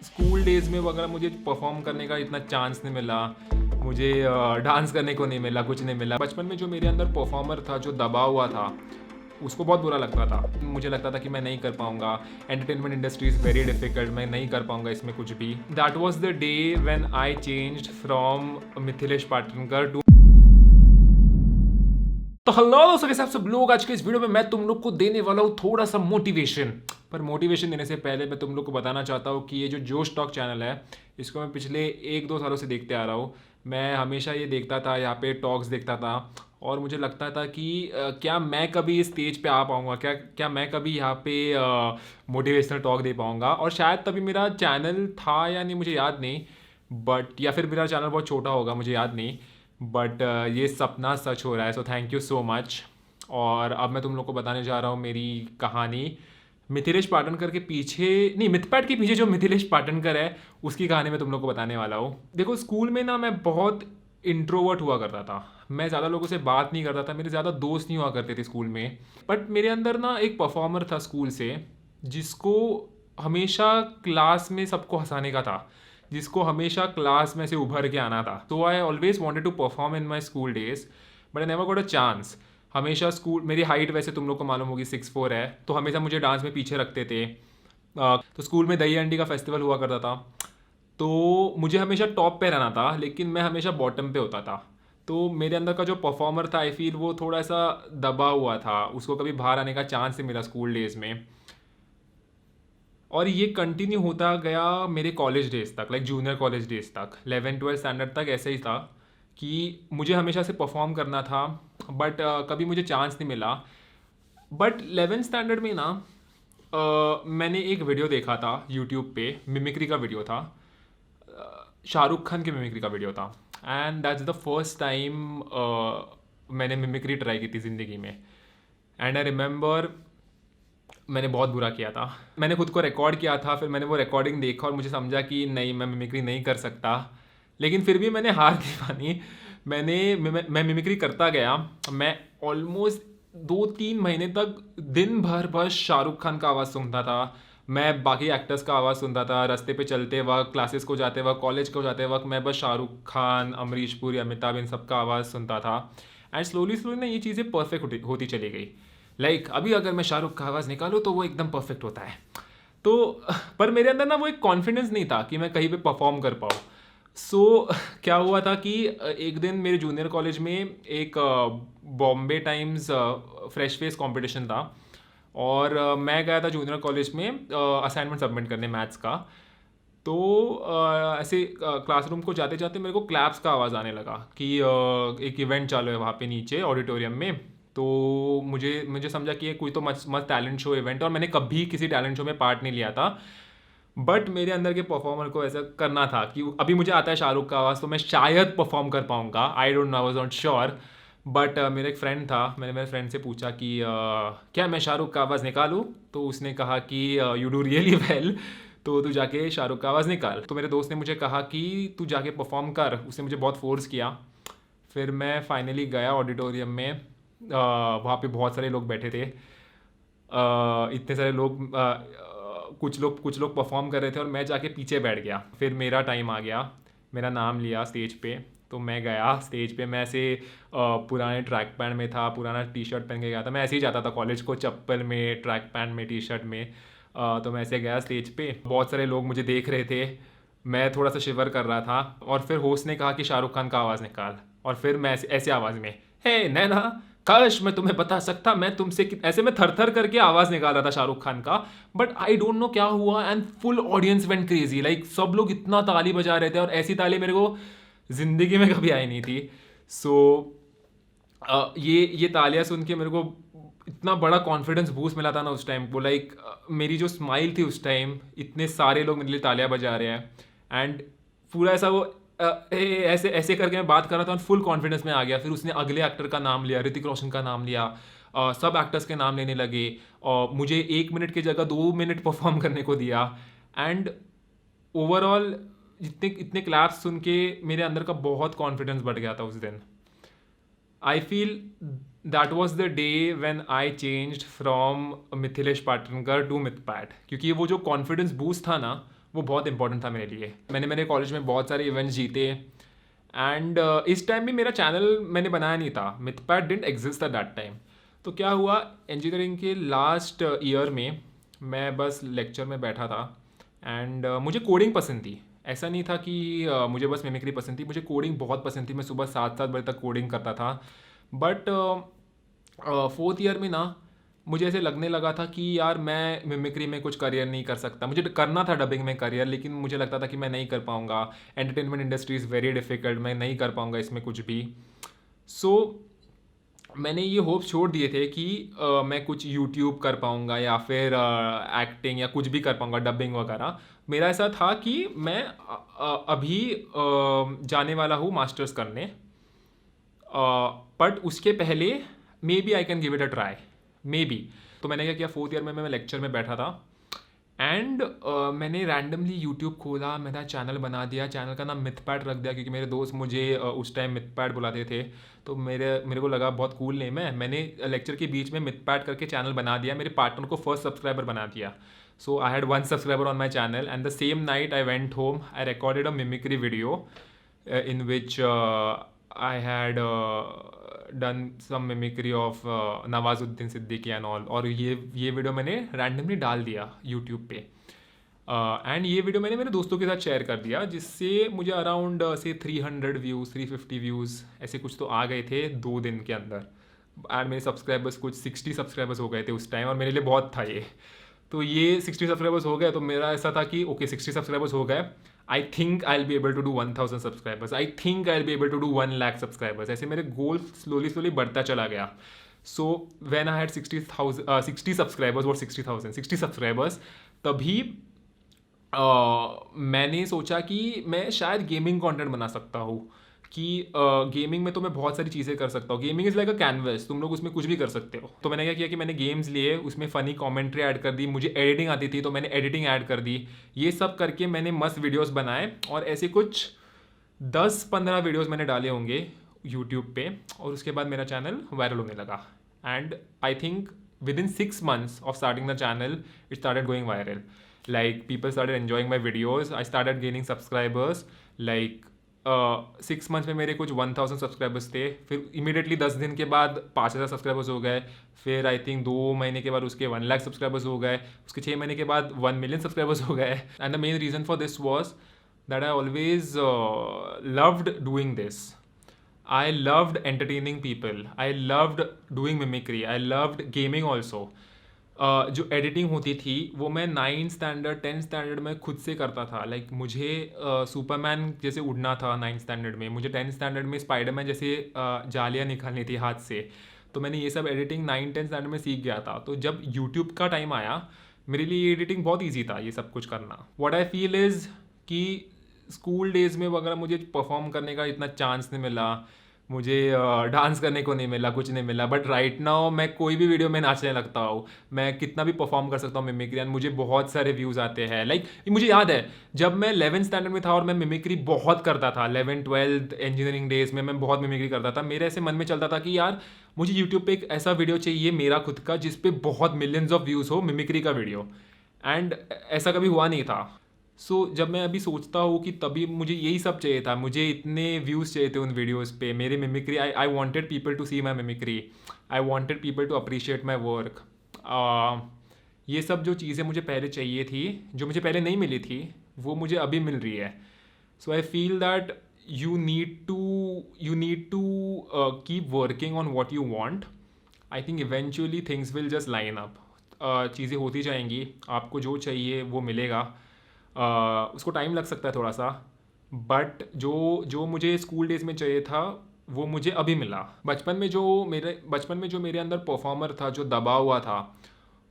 School days में वगैरह मुझे परफॉर्म करने का इतना चांस नहीं मिला, मुझे डांस करने को नहीं मिला, कुछ नहीं मिला। बचपन में जो मेरे अंदर परफॉर्मर था, जो दबा हुआ था, उसको बहुत बुरा लगता था। मुझे लगता था कि मैं नहीं कर पाऊँगा, entertainment industry is very difficult, मैं नहीं कर पाऊँगा इसमें कुछ भी। That was the day when I changed from Mithilesh Patankar to. तो हेलो दोस्तों, कैसे आप सब लोग। आज के इस वीडियो में मैं तुम लोग को देने वाला हूँ थोड़ा सा मोटिवेशन। पर मोटिवेशन देने से पहले मैं तुम लोग को बताना चाहता हूँ कि ये जो जोश टॉक चैनल है, इसको मैं पिछले 1-2 सालों से देखते आ रहा हूँ। मैं हमेशा ये देखता था, यहाँ पे टॉक्स देखता था, और मुझे लगता था कि क्या मैं कभी इस स्टेज पे आ पाऊँगा, क्या क्या मैं कभी यहाँ पे मोटिवेशनल टॉक दे पाऊँगा। और शायद तभी मेरा चैनल था या नहीं, मुझे याद नहीं, बट या फिर मेरा चैनल बहुत छोटा होगा, मुझे याद नहीं। बट ये सपना सच हो रहा है, so thank you so much. और अब मैं तुम लोग को बताने जा रहा हूँ मेरी कहानी। मिथिलेश पाटनकर के पीछे नहीं, मिथपैट के पीछे जो मिथिलेश पाटनकर है, उसकी कहानी मैं तुम लोग को बताने वाला हूँ। देखो, स्कूल में ना मैं बहुत इंट्रोवर्ट हुआ करता था। मैं ज़्यादा लोगों से बात नहीं करता था, मेरे ज़्यादा दोस्त नहीं हुआ करते थे स्कूल में। बट मेरे अंदर ना एक परफॉर्मर था स्कूल से, जिसको हमेशा क्लास में सबको हंसाने का था, जिसको हमेशा क्लास में से उभर के आना था। तो I always wanted to perform in my school days, but I never got a chance. हमेशा स्कूल, मेरी हाइट वैसे तुम लोग को मालूम होगी 6'4" है, तो हमेशा मुझे डांस में पीछे रखते थे। तो स्कूल में दही अंडी का फेस्टिवल हुआ करता था, तो मुझे हमेशा टॉप पे रहना था, लेकिन मैं हमेशा बॉटम पे होता था। तो मेरे अंदर का जो परफॉर्मर था, आई फील वो थोड़ा सा दबा हुआ था, उसको कभी बाहर आने का चांस नहीं मिला स्कूल डेज में। और ये कंटिन्यू होता गया मेरे कॉलेज डेज तक, लाइक जूनियर कॉलेज डेज तक, 11-12 स्टैंडर्ड तक ऐसे ही था कि मुझे हमेशा से परफॉर्म करना था, बट कभी मुझे चांस नहीं मिला। बट 11 स्टैंडर्ड में ना मैंने एक वीडियो देखा था यूट्यूब पे, मिमिक्री का वीडियो था, शाहरुख खान की मिमिक्री का वीडियो था। And that's the first time मैंने मिमिक्री ट्राई की थी ज़िंदगी में। एंड आई रिमेंबर मैंने बहुत बुरा किया था। मैंने खुद को रिकॉर्ड किया था, फिर मैंने वो रिकॉर्डिंग देखा और मुझे समझा कि नहीं, मैं मिमिक्री नहीं कर सकता। लेकिन फिर भी मैंने हार नहीं मानी। मैं मिमिक्री करता गया। मैं ऑलमोस्ट 2-3 महीने तक दिन भर बस शाहरुख खान का आवाज़ सुनता था। मैं बाकी एक्टर्स का आवाज़ सुनता था, रास्ते पे चलते वक्त, क्लासेस को जाते वक्त, कॉलेज को जाते वक्त मैं बस शाहरुख खान, अमरीश पुरी, अमिताभ, इन सब का आवाज़ सुनता था। एंड स्लोली स्लोली ना ये चीज़ें परफेक्ट होती चली गई। लाइक अभी अगर मैं शाहरुख का आवाज़ निकालूँ तो वो एकदम परफेक्ट होता है। तो पर मेरे अंदर ना वो एक कॉन्फिडेंस नहीं था कि मैं कहीं पे परफॉर्म कर पाऊँ। सो क्या हुआ था कि एक दिन मेरे जूनियर कॉलेज में एक Bombay times fresh face competition था, और मैं गया था जूनियर कॉलेज में असाइनमेंट सबमिट करने मैथ्स का। तो ऐसे क्लासरूम को जाते जाते मेरे को क्लैप्स का आवाज़ आने लगा कि एक इवेंट चालू है वहाँ पे नीचे ऑडिटोरियम में। तो मुझे मुझे समझा कि ये कोई तो मस्त मस्त टैलेंट शो इवेंट है, और मैंने कभी किसी टैलेंट शो में पार्ट नहीं लिया था। बट मेरे अंदर के परफॉर्मर को ऐसा करना था कि अभी मुझे आता है शाहरुख का आवाज़, तो मैं शायद परफॉर्म कर पाऊँगा, I don't know, I was not sure. But मेरा एक फ्रेंड था, मैंने मेरे फ्रेंड से पूछा कि क्या मैं शाहरुख का आवाज़ निकालूँ। तो उसने कहा कि यू डू रियली वेल, तो तू जाके शाहरुख का आवाज़ निकाल। तो मेरे दोस्त ने मुझे कहा कि तू जाके परफॉर्म कर, उसने मुझे बहुत फोर्स किया। फिर मैं फाइनली गया ऑडिटोरियम में। वहाँ पे बहुत सारे लोग बैठे थे, इतने सारे लोग, कुछ लोग परफॉर्म कर रहे थे और मैं जाके पीछे बैठ गया। फिर मेरा टाइम आ गया, मेरा नाम लिया स्टेज पे। तो मैं गया स्टेज पे, मैं ऐसे पुराने ट्रैक पैंट में था, पुराना टी शर्ट पहन के गया था। मैं ऐसे ही जाता था कॉलेज को, चप्पल में, ट्रैक पैंट में, टी शर्ट में। तो मैं ऐसे गया स्टेज पे, बहुत सारे लोग मुझे देख रहे थे, मैं थोड़ा सा शिवर कर रहा था। और फिर होस्ट ने कहा कि शाहरुख खान का आवाज़ निकाल। और फिर मैं ऐसे आवाज़ में, हे नैना, काश मैं तुम्हें बता सकता मैं तुमसे ऐसे मैं थर थर करके आवाज़ निकाल रहा था शाहरुख खान का। बट आई डोंट नो क्या हुआ, and full audience went crazy. Like सब लोग इतना ताली बजा रहे थे, और ऐसी ताली मेरे को ज़िंदगी में कभी आई नहीं थी। सो ये तालियां सुन के मेरे को इतना बड़ा कॉन्फिडेंस बूस्ट मिला था ना उस टाइम को। लाइक मेरी जो स्माइल थी उस टाइम, इतने सारे लोग मेरे लिए तालियां बजा रहे हैं, एंड पूरा ऐसा वो ऐसे ऐसे करके मैं बात कर रहा था और फुल कॉन्फिडेंस में आ गया। फिर उसने अगले एक्टर का नाम लिया, ऋतिक रोशन का नाम लिया, सब एक्टर्स के नाम लेने लगे, और मुझे 1 मिनट की जगह 2 मिनट परफॉर्म करने को दिया। एंड ओवरऑल जितने इतने क्लैप्स सुन के मेरे अंदर का बहुत कॉन्फिडेंस बढ़ गया था उस दिन। I feel that was the day when I changed from Mithilesh Patankar to Mithpat, क्योंकि वो जो कॉन्फिडेंस बूस्ट था ना, वो बहुत इंपॉर्टेंट था मेरे लिए। मैंने मेरे कॉलेज में बहुत सारे इवेंट्स जीते एंड इस टाइम भी मेरा चैनल मैंने बनाया नहीं था, Mithpat didn't exist at that time. तो क्या हुआ, इंजीनियरिंग के लास्ट ईयर में मैं बस लेक्चर में बैठा था एंड मुझे कोडिंग पसंद थी। ऐसा नहीं था कि मुझे बस मिमिक्री पसंद थी, मुझे कोडिंग बहुत पसंद थी। मैं सुबह 7-7 बजे तक कोडिंग करता था। बट फोर्थ ईयर में ना मुझे ऐसे लगने लगा था कि यार मैं मिमिक्री में कुछ करियर नहीं कर सकता। मुझे करना था डबिंग में करियर, लेकिन मुझे लगता था कि मैं नहीं कर पाऊँगा। Entertainment industry is very difficult, मैं नहीं कर पाऊँगा इसमें कुछ भी। सो मैंने ये होप्स छोड़ दिए थे कि मैं कुछ यूट्यूब कर पाऊँगा या फिर एक्टिंग या कुछ भी कर पाऊँगा, डबिंग वगैरह। मेरा ऐसा था कि मैं अभी जाने वाला हूँ मास्टर्स करने, बट उसके पहले maybe I can give it a try, maybe. तो मैंने क्या किया, फोर्थ ईयर में मैं लेक्चर में बैठा था एंड मैंने रैंडमली यूट्यूब खोला, मेरा चैनल बना दिया। चैनल का नाम मिथपैट रख दिया क्योंकि मेरे दोस्त मुझे उस टाइम मिथपैट बुलाते थे। तो मेरे को लगा बहुत कूल नेम है। मैंने लेक्चर के बीच में मिथपैट करके चैनल बना दिया, मेरे पार्टनर को फर्स्ट सब्सक्राइबर बना दिया। So I had 1 subscriber on my channel and the same night I went home, I recorded a mimicry video in which I had done some mimicry of Nawazuddin Siddiqui and all. और ये video मैंने randomly डाल दिया YouTube पे and ये video मैंने मेरे दोस्तों के साथ शेयर कर दिया, जिससे मुझे अराउंड से 300 व्यूज़ 350 व्यूज़ ऐसे कुछ तो आ गए थे 2 दिन के अंदर। एंड मेरे सब्सक्राइबर्स कुछ 60 सब्सक्राइबर्स हो गए थे उस टाइम, और मेरे लिए बहुत था ये। तो ये 60 सब्सक्राइबर्स हो गए तो मेरा ऐसा था कि ओके 60 सब्सक्राइबर्स हो गए, I think I will be able to do 1000 subscribers, I think I will be able to do 1 lakh subscribers. ऐसे मेरे गोल स्लोली स्लोली बढ़ता चला गया। So when I had 60 subscribers और 60 सब्सक्राइबर्स, तभी मैंने सोचा कि मैं शायद गेमिंग कंटेंट बना सकता हूँ। कि गेमिंग में तो मैं बहुत सारी चीज़ें कर सकता हूँ। Gaming is like a canvas, तुम लोग उसमें कुछ भी कर सकते हो। तो मैंने क्या किया कि मैंने गेम्स लिए, उसमें फ़नी कमेंट्री ऐड कर दी, मुझे एडिटिंग आती थी तो मैंने एडिटिंग ऐड कर दी। ये सब करके मैंने मस्त वीडियोस बनाए और ऐसे कुछ 10-15 वीडियोस मैंने डाले होंगे यूट्यूब पे, और उसके बाद मेरा चैनल वायरल होने लगा। And I think within 6 months of starting the channel, it started going viral. Like people started enjoying my videos, I started gaining subscribers. Like 6 months में मेरे कुछ 1000 सब्सक्राइबर्स थे, फिर इमीडिएटली 10 दिन के बाद 5000 सब्सक्राइबर्स हो गए, फिर आई थिंक 2 महीने के बाद उसके 1 लाख सब्सक्राइबर्स हो गए, उसके 6 महीने के बाद 1 मिलियन सब्सक्राइबर्स हो गए। And the main reason for this was that I always loved doing this. I loved entertaining people. I loved doing mimicry. I loved gaming also. जो एडिटिंग होती थी वो मैं 9th स्टैंडर्ड 10th स्टैंडर्ड में खुद से करता था। लाइक मुझे सुपरमैन जैसे उड़ना था 9th स्टैंडर्ड में, मुझे 10th स्टैंडर्ड में स्पाइडरमैन जैसे जालियाँ निकालनी थी हाथ से। तो मैंने ये सब एडिटिंग 9th-10th स्टैंडर्ड में सीख गया था। तो जब यूट्यूब का टाइम आया, मेरे लिए एडिटिंग बहुत ईजी था ये सब कुछ करना। व्हाट आई फील इज़ कि स्कूल डेज़ में वगैरह मुझे परफॉर्म करने का इतना चांस नहीं मिला, मुझे डांस करने को नहीं मिला, कुछ नहीं मिला। बट राइट नाउ मैं कोई भी वीडियो में नाचने लगता हूँ, मैं कितना भी परफॉर्म कर सकता हूँ मिमिक्री, एंड मुझे बहुत सारे व्यूज़ आते हैं। लाइक मुझे याद है जब मैं 11th स्टैंडर्ड में था और मैं मिमिक्री बहुत करता था, 11th-12th इंजीनियरिंग डेज में मैं बहुत मिमिक्री करता था। मेरे ऐसे मन में चलता था कि यार मुझे यूट्यूब पे एक ऐसा वीडियो चाहिए मेरा खुद का जिस पे बहुत मिलियंस ऑफ व्यूज़ हो, मिमिक्री का वीडियो। एंड ऐसा कभी हुआ नहीं था। जब मैं अभी सोचता हूँ कि तभी मुझे यही सब चाहिए था, मुझे इतने व्यूज़ चाहिए थे उन वीडियोस पे, मेरे mimicry. I wanted people to see my mimicry, I wanted people to appreciate my work. ये सब जो चीज़ें मुझे पहले चाहिए थी, जो मुझे पहले नहीं मिली थी, वो मुझे अभी मिल रही है। So I feel that you need to keep working on what you want. I think eventually things will just line up. चीज़ें होती जाएंगी, आपको जो चाहिए वो मिलेगा। उसको टाइम लग सकता है थोड़ा सा, बट जो मुझे स्कूल डेज़ में चाहिए था वो मुझे अभी मिला। बचपन में जो मेरे अंदर परफॉर्मर था, जो दबा हुआ था,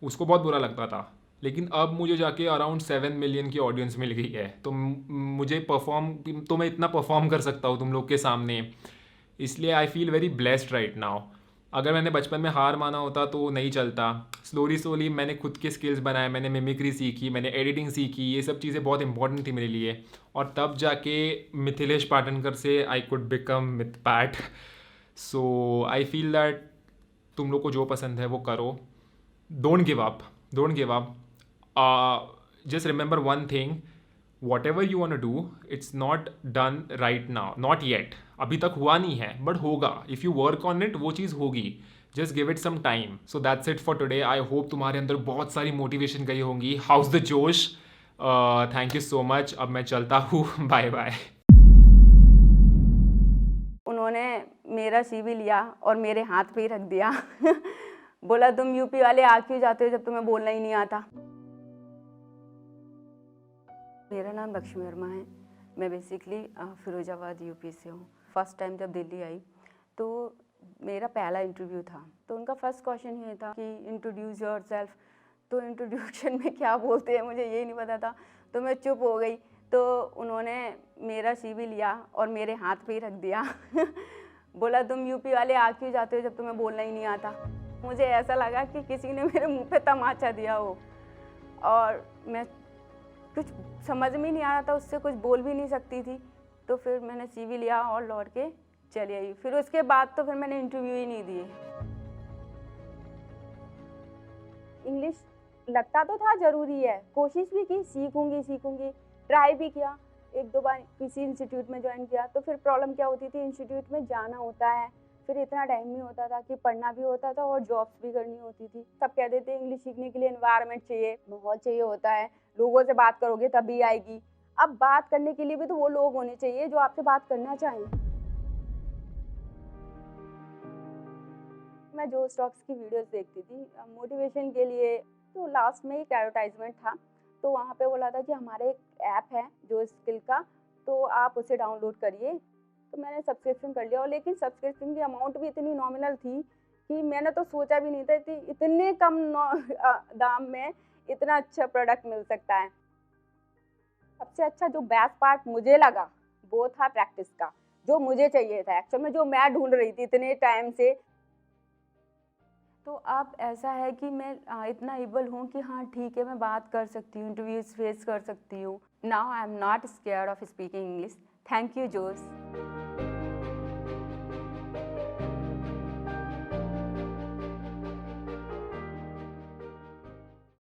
उसको बहुत बुरा लगता था। लेकिन अब मुझे जाके अराउंड 7 मिलियन की ऑडियंस मिल गई है, तो मुझे मैं इतना परफॉर्म कर सकता हूँ तुम लोग के सामने। इसलिए I feel very blessed right now. अगर मैंने बचपन में हार माना होता तो नहीं चलता। स्लोली मैंने खुद के स्किल्स बनाए, मैंने मिमिक्री सीखी, मैंने एडिटिंग सीखी, ये सब चीज़ें बहुत इंपॉर्टेंट थी मेरे लिए। और तब जाके मिथिलेश पाटनकर से I could become Mythpat. So I feel that तुम लोग को जो पसंद है वो करो, don't give up. Just remember one thing, whatever you want to do, it's not done right now, not yet, अभी तक हुआ नहीं है बट होगा. If you work on it वो चीज़ होगी. Just give it some time. So that's it for today. I hope तुम्हारे अंदर बहुत सारी मोटिवेशन गई होंगी. How's the josh. Thank you so much. अब मैं चलता हूँ. Bye bye. उन्होंने मेरा CV लिया और मेरे हाथ पे ही रख दिया. बोला तुम यूपी वाले आ क्यों जाते हो जब तुम्हें बोलना ही नहीं आता. मेरा नाम लक्ष्मी वर्मा है. मैं बेसिकली फिरोजाबाद यूपी से हूँ. फर्स्ट टाइम जब दिल्ली आई तो मेरा पहला इंटरव्यू था. तो उनका फर्स्ट क्वेश्चन ये था कि इंट्रोड्यूस योरसेल्फ. तो इंट्रोड्यूशन में क्या बोलते हैं मुझे ये नहीं पता था. तो मैं चुप हो गई. तो उन्होंने मेरा CV लिया और मेरे हाथ पे ही रख दिया. बोला तुम यूपी वाले आ क्यों जाते हो जब तुम्हें बोलना ही नहीं आता. मुझे ऐसा लगा कि किसी ने मेरे मुंह पे तमाचा दिया हो और मैं कुछ समझ में नहीं आ रहा था, उससे कुछ बोल भी नहीं सकती थी. तो फिर मैंने CV लिया और लौट के चली आई. फिर उसके बाद तो फिर मैंने इंटरव्यू ही नहीं दिए. इंग्लिश लगता तो था ज़रूरी है, कोशिश भी की, सीखूंगी, ट्राई भी किया. 1-2 बार किसी इंस्टीट्यूट में ज्वाइन किया. तो फिर प्रॉब्लम क्या होती थी, इंस्टीट्यूट में जाना होता है, फिर इतना टाइम नहीं होता था कि पढ़ना भी होता था और जॉब्स भी करनी होती थी. सब कहते थे इंग्लिश सीखने के लिए एनवायरनमेंट चाहिए, माहौल चाहिए होता है, लोगों से बात करोगे तभी आएगी. अब बात करने के लिए भी तो वो लोग होने चाहिए जो आपसे बात करना चाहें. मैं जो स्टॉक्स की वीडियोस देखती थी मोटिवेशन के लिए. तो लास्ट में एक एडवर्टाइजमेंट था. तो वहाँ पे बोला था कि हमारे एक ऐप है जो स्किल का, तो आप उसे डाउनलोड करिए. तो मैंने सब्सक्रिप्शन कर लिया. और लेकिन सब्सक्रिप्शन की अमाउंट भी इतनी नॉमिनल थी कि मैंने तो सोचा भी नहीं था इतने कम दाम में इतना अच्छा प्रोडक्ट मिल सकता है. सबसे अच्छा जो बेस्ट पार्ट मुझे लगा वो था प्रैक्टिस का, जो मुझे चाहिए था एक्चुअल में, जो मैं ढूंढ रही थी इतने टाइम से. तो अब ऐसा है कि मैं इतना एबल हूँ कि हाँ ठीक है, मैं बात कर सकती हूँ, इंटरव्यूज फेस कर सकती हूँ. Now I am not scared of speaking English. Thank you जोश.